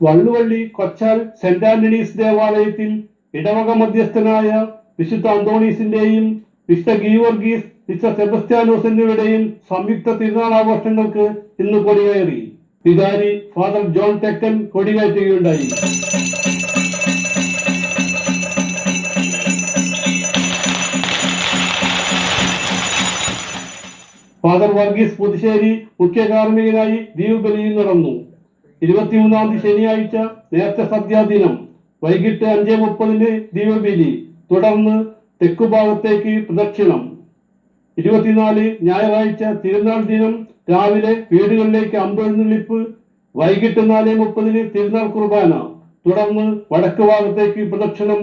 Valluvally കൊച്ചാൽ saint Antony's ദേവാലയത്തിൽ ഇടവക മധ്യസ്ഥനായ വിശുദ്ധ അന്തോണീസിന്റെയും വിശുദ്ധ ഗീവർഗീസ് വിശുദ്ധ സെബസ്ത്യാനോസ് എന്നിവരുടെയും സംയുക്ത തിരുനാളാഘോഷങ്ങൾക്ക് ഇന്ന് കൊടികയറി. വികാരി ഫാദർ ജോൺ തെക്കൻ കൊടികയറ്റുകയുണ്ടായി. ഫാദർ വർഗീസ് പുതുശ്ശേരി മുഖ്യ കാർമ്മികനായി ദീപബലിയിൽ നടന്നു. 23-ാം തീയതി ശനിയാഴ്ച നേർച്ച സദ്യാദിനം വൈകിട്ട് 5:30 ദീപബലി, തുടർന്ന് തെക്കുഭാഗത്തേക്ക് പ്രദക്ഷിണം. 24 ഞായറാഴ്ച തിരുനാൾ ദിനം രാവിലെ വീടുകളിലേക്ക് അമ്പെഴുന്നള്ളിപ്പ്, വൈകിട്ട് 4:30 തിരുനാൾ കുർബാന, തുടർന്ന് വടക്ക് ഭാഗത്തേക്ക് പ്രദക്ഷിണം,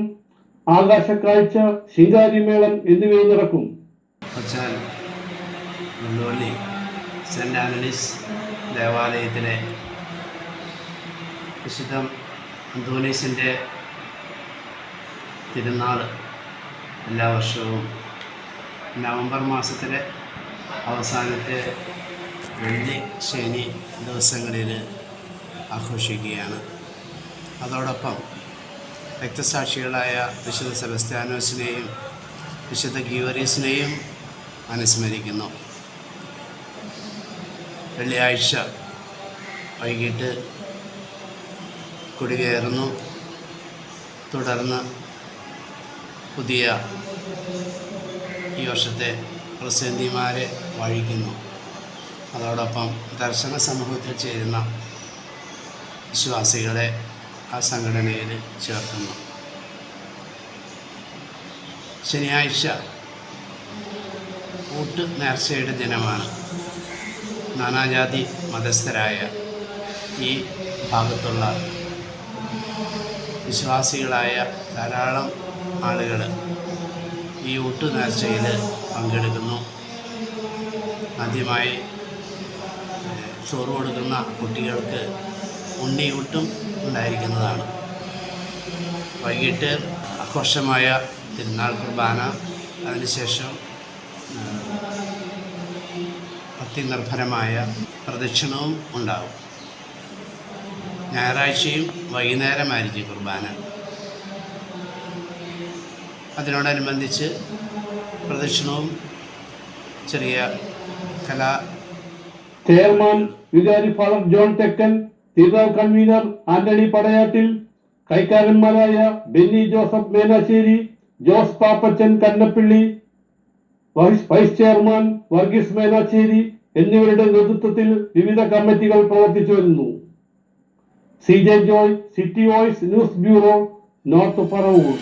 ആകാശക്കാഴ്ച, ശിങ്കാരിമേളം എന്നിവയും നടക്കും. സെന്റ് ആന്റണീസ് ദേവാലയത്തിലെ വിശുദ്ധ അന്തോണീസിൻ്റെ തിരുനാൾ എല്ലാ വർഷവും നവംബർ മാസത്തിലെ അവസാനത്തെ വെള്ളി ശനി ദിവസങ്ങളിൽ ആഘോഷിക്കുകയാണ്. അതോടൊപ്പം രക്തസാക്ഷികളായ വിശുദ്ധ സെബസ്ത്യാനോസിനെയും വിശുദ്ധ ഗീവർഗീസിനെയും അനുസ്മരിക്കുന്നു. വെള്ളിയാഴ്ച വൈകിട്ട് കൊടികയറുന്നു. തുടർന്ന് പുതിയ ഈ വർഷത്തെ പ്രസിദ്ധിമാരെ വഹിക്കുന്നു. അതോടൊപ്പം ദർശന സമൂഹത്തിൽ ചേരുന്ന വിശ്വാസികളെ ആ സംഘടനയിൽ ചേർക്കുന്നു. ശനിയാഴ്ച ഊട്ട് നേർച്ചയുടെ ദിനമാണ്. നാനാജാതി മതസ്ഥരായ ഈ ഭാഗത്തുള്ള വിശ്വാസികളായ ധാരാളം ആളുകൾ ഈ ഊട്ട് നേർച്ചയിൽ പങ്കെടുക്കുന്നു. ആദ്യമായി ചോറ് കൊടുക്കുന്ന കുട്ടികൾക്ക് ഉണ്ണിയൂട്ടും ഉണ്ടായിരിക്കുന്നതാണ്. വൈകിട്ട് ആഘോഷമായ തിരുനാൾ കുർബാന, അതിനുശേഷം ഭക്തിനിർഭരമായ പ്രദക്ഷിണവും ഉണ്ടാകും. ഞായറാഴ്ചയും വൈകുന്നേരമായിരിക്കും കുർബാന. അതിനോടനുബന്ധിച്ച് പ്രദക്ഷിണവും ചെറിയ ചെയർമാൻ വികാരി ഫാദർ ജോൺ തെക്കൻ, തിരുനാൾ കൺവീനർ ആന്റണി പടയാട്ടിൽ, കൈക്കാരന്മാരായ Benny Joseph Menassery, Jose Pappachan Kannappally, vice chairman Varghese Menassery എന്നിവരുടെ നേതൃത്വത്തിൽ വിവിധ കമ്മിറ്റികൾ പ്രവർത്തിച്ചു വരുന്നു. CJ Joy, City Voice News Bureau, North Paravur.